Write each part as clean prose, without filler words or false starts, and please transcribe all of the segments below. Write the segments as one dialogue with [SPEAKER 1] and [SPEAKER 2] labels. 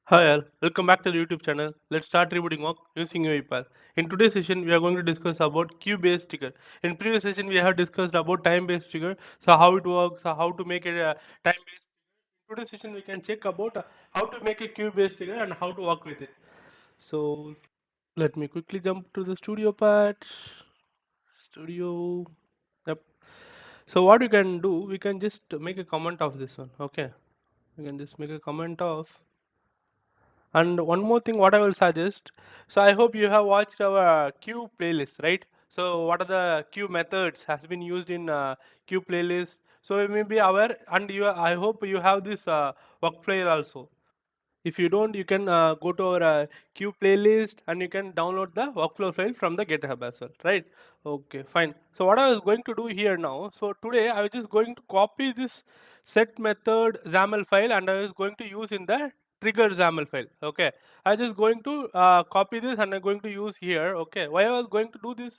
[SPEAKER 1] Hi all, welcome back to the YouTube channel. Let's start rebooting work using UiPath. In today's session, we are going to discuss about queue-based trigger. In previous session, we have discussed about time-based trigger, so how it works, how to make it a time-based trigger. In today's session, we can check about how to make a queue-based trigger and how to work with it. So let me quickly jump to the studio part. Studio. Yep. So what we can do, we can just make a comment of this one. Okay. We can just make a comment of. And one more thing, what I will suggest. So I hope you have watched our queue playlist, right? So what are the queue methods has been used in queue playlist? So you may be aware, and I hope you have this workflow also. If you don't, you can go to our queue playlist and you can download the workflow file from the GitHub as well, right? Okay, fine. So what I was going to do here now, so today I was just going to copy this set method XAML file and I was going to use in the trigger XAML file. Okay, I just going to copy this and I'm going to use here. Okay, why I was going to do this?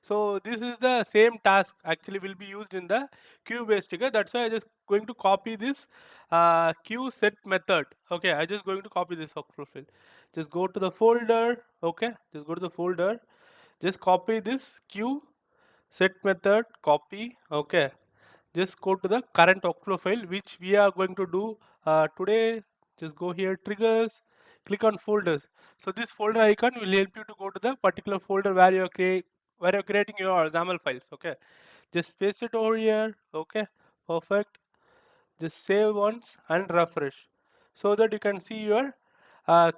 [SPEAKER 1] So this is the same task actually will be used in the queue based trigger. That's why I just going to copy this queue set method. Okay, I just going to copy this workflow file. Just go to the folder. Okay, just go to the folder. Just copy this queue set method. Copy. Okay, just go to the current workflow file which we are going to do today. Just go here, triggers, click on folders. So this folder icon will help you to go to the particular folder where you're creating your XAML files. Okay, just paste it over here. Okay, perfect. Just save once and refresh so that you can see your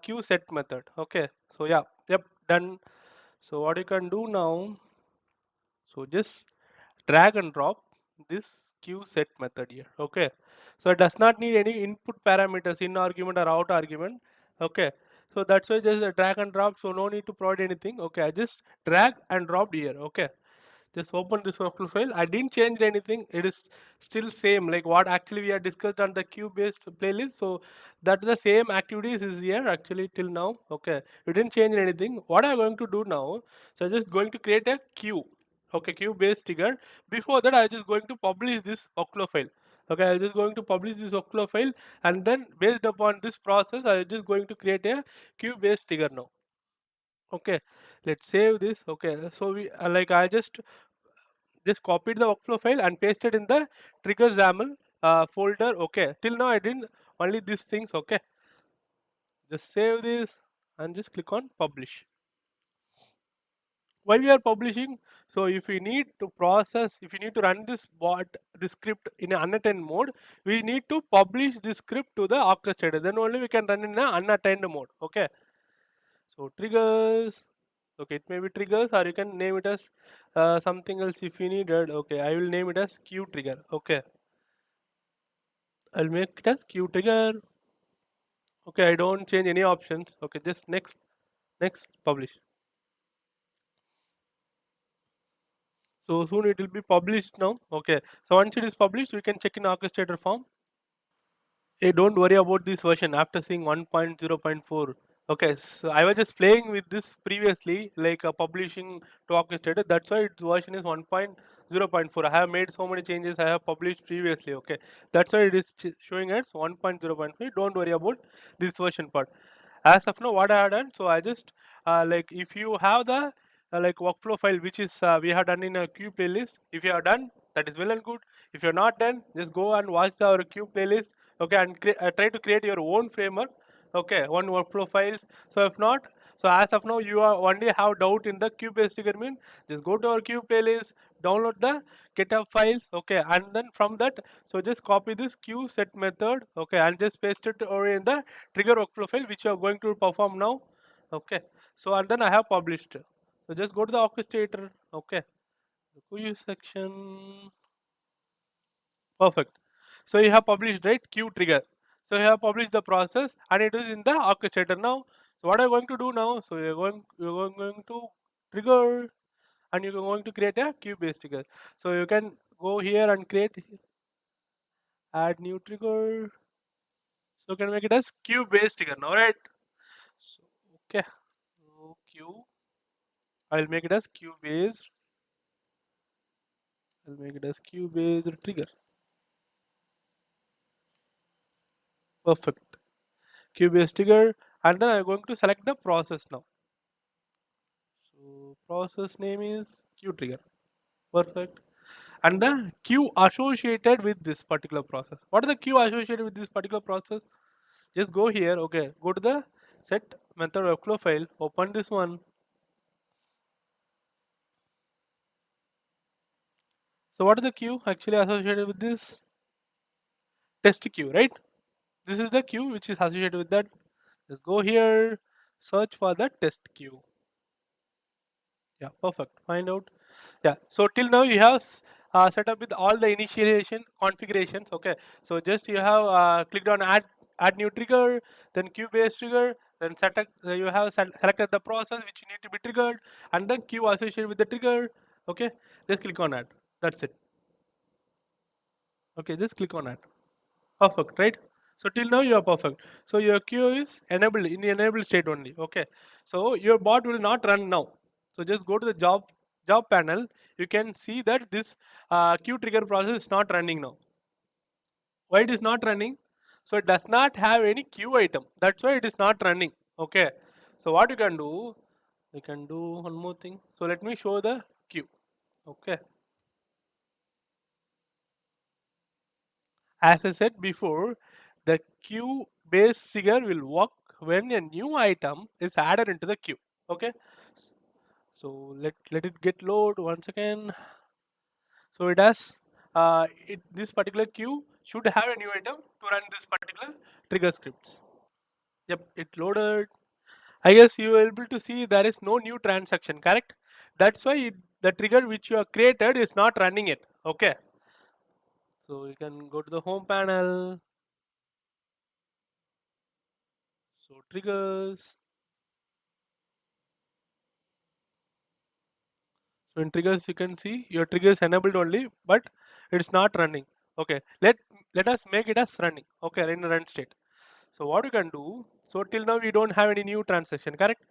[SPEAKER 1] queue set method. Okay, so yeah, yep, done. So what you can do now, so just drag and drop this queue set method here. Okay, so it does not need any input parameters, in argument or out argument. Okay, so that's why just drag and drop, so no need to provide anything. Okay, I just drag and drop here. Okay, just open this workflow file. I didn't change anything, it is still same like what actually we have discussed on the queue based playlist. So that the same activities is here actually till now. Okay, we didn't change anything. What I'm going to do now, so I'm just going to create a queue. Okay, queue based trigger. Before that I'm just going to publish this workflow file. Okay, I'm just going to publish this workflow file, and then based upon this process I'm just going to create a queue based trigger now. Okay, let's save this. Okay, so we like I just copied the workflow file and pasted in the trigger XAML folder. Okay, till now I didn't only these things. Okay, just save this and just click on publish. Why we are publishing? So if we need to process, if you need to run this bot, this script in an unattended mode, we need to publish this script to the orchestrator. Then only we can run in an unattended mode. Okay, so triggers. Okay, it may be triggers, or you can name it as something else if you needed. Okay, I will name it as queue trigger. Okay, I'll make it as queue trigger. Okay, I don't change any options. Okay, just next, next, publish. So soon it will be published now. Okay, so once it is published, we can check in orchestrator form. Hey, don't worry about this version after seeing 1.0.4. Okay, so I was just playing with this previously, like publishing to orchestrator. That's why its version is 1.0.4. I have made so many changes. I have published previously. Okay, that's why it is showing as 1.0.3. Don't worry about this version part. As of now, what I have done, so I just like if you have the like workflow file which is we have done in a queue playlist. If you are done, that is well and good. If you're not done, just go and watch our queue playlist. Okay, and try to create your own framework. Okay, one workflow files. So if not, so as of now you are only have doubt in the queue based trigger mean, just go to our queue playlist, download the GitHub files. Okay, and then from that, so just copy this queue set method. Okay, and just paste it over in the trigger workflow file which you are going to perform now. Okay, so and then I have published. So just go to the orchestrator. Okay, the queue section. Perfect. So you have published, right, queue trigger. So you have published the process and it is in the orchestrator now. So what are you going to do now? So you're going to trigger and you're going to create a queue based trigger. So you can go here and create, add new trigger. So you can make it as queue based trigger now, right? So, okay. So queue. I'll make it as queue based. I'll make it as queue based trigger. Perfect. queue based trigger, and then I'm going to select the process now. So process name is queue trigger. Perfect. And the queue associated with this particular process. What is the queue associated with this particular process? Just go here. Okay, go to the set method workflow file. Open this one. So what is the queue actually associated with this? Test queue, right? This is the queue which is associated with that. Just go here, search for the test queue. Yeah, perfect. Find out. Yeah. So till now you have set up with all the initialization configurations. Okay. So just you have clicked on add new trigger, then queue based trigger, then you have selected the process which need to be triggered, and then queue associated with the trigger. Okay. Just click on add. That's it. Okay. Just click on add. Perfect, right? So till now you are perfect. So your queue is enabled in the enabled state only. Okay. So your bot will not run now. So just go to the job panel. You can see that this queue trigger process is not running now. Why it is not running? So it does not have any queue item. That's why it is not running. Okay. So what you can do? You can do one more thing. So let me show the queue. Okay. As I said before, the queue based trigger will work when a new item is added into the queue. Okay, so let it get load once again. So it has this particular queue should have a new item to run this particular trigger scripts. Yep, it loaded. I guess you are able to see there is no new transaction, correct? That's why the trigger which you have created is not running it. Okay, so you can go to the home panel. So triggers. So in triggers, you can see your trigger is enabled only, but it's not running. Okay, let us make it as running. Okay, in a run state. So what you can do? So till now we don't have any new transaction, correct?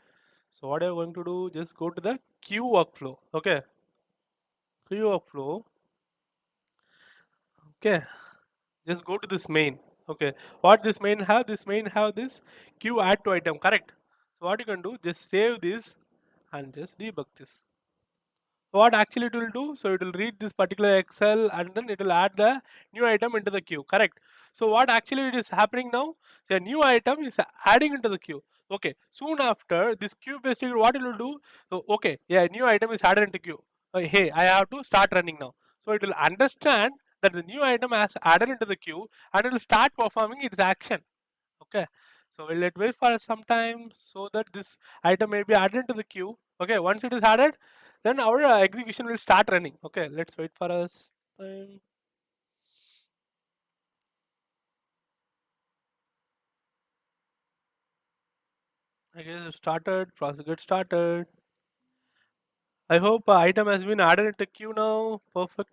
[SPEAKER 1] So what you're going to do? Just go to the queue workflow. Okay, queue workflow. Okay, just go to this main. Okay, what this main have? This main have this queue add to item, correct? So what you can do? Just save this and just debug this. What actually it will do, so it will read this particular excel and then it will add the new item into the queue, correct? So what actually it is happening now, the new item is adding into the queue. Okay, soon after this queue basically what it will do, so okay, yeah, new item is added into queue. Hey, I have to start running now. So it will understand that the new item has added into the queue and it will start performing its action. Okay, so we'll let wait for some time so that this item may be added to the queue. Okay, once it is added, then our execution will start running. Okay, let's wait for us time. I guess it started, process get started. I hope item has been added into queue now. Perfect.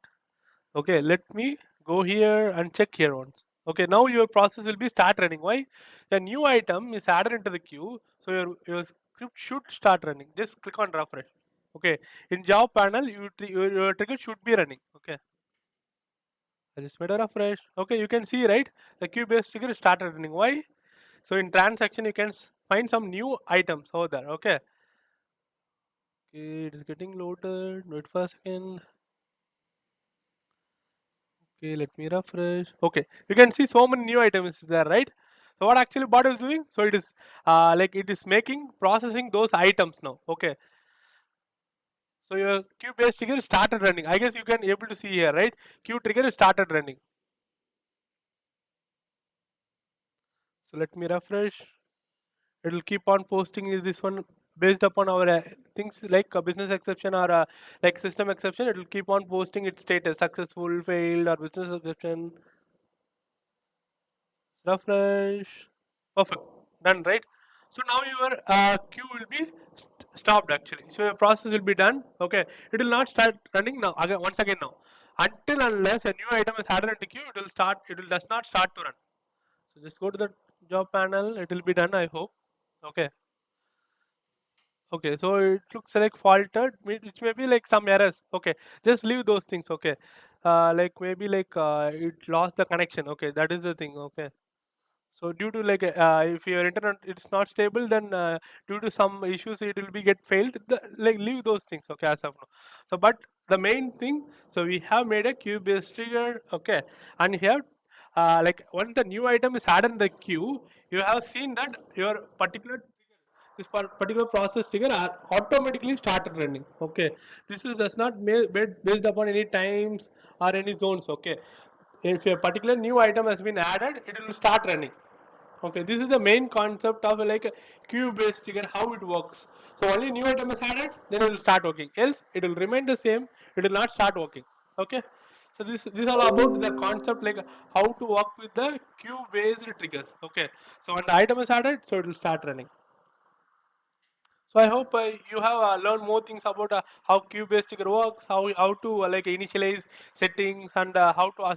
[SPEAKER 1] Okay, let me go here and check here once. Okay, now your process will be start running. Why? A new item is added into the queue, so your script should start running. Just click on refresh. Okay, in job panel, your trigger should be running. Okay, I just made a refresh. Okay, you can see right, the queue based trigger started running. Why? So in transaction, you can find some new items over there. Okay, okay, it is getting loaded. Wait for a second. Okay, let me refresh. Okay, you can see so many new items there, right? So what actually bot is doing? So it is like it is making processing those items now. Okay, so your queue based trigger started running. I guess you can able to see here, right? Queue trigger started running. So let me refresh. It will keep on posting is this one based upon our things like a business exception or like system exception. It will keep on posting its status successful, failed, or business exception. Refresh. Perfect. Done, right? So now your queue will be stopped actually. So your process will be done. Okay. It will not start running now. Again, once again now. Until unless a new item is added into queue, it will start. It will does not start to run. So just go to the job panel. It will be done. I hope. Okay. Okay. So it looks like faulted, which may be like some errors. Okay. Just leave those things. Okay. Like maybe like it lost the connection. Okay. That is the thing. Okay. So due to like if your internet it's not stable, then due to some issues it will be get failed. Like leave those things. Okay, as of now. So but the main thing. So we have made a queue based trigger. Okay, and here like when the new item is added in the queue, you have seen that your particular particular process trigger are automatically started running. Okay, this is does not based upon any times or any zones. Okay, if a particular new item has been added, it will start running. Okay, this is the main concept of like a queue based trigger, how it works. So only new item is added, then it will start working, else it will remain the same, it will not start working. Okay, so this is all about the concept, like how to work with the queue based triggers. Okay, so when the item is added, so it will start running. So I hope you have learned more things about how queue based trigger works, how to like initialize settings, and how to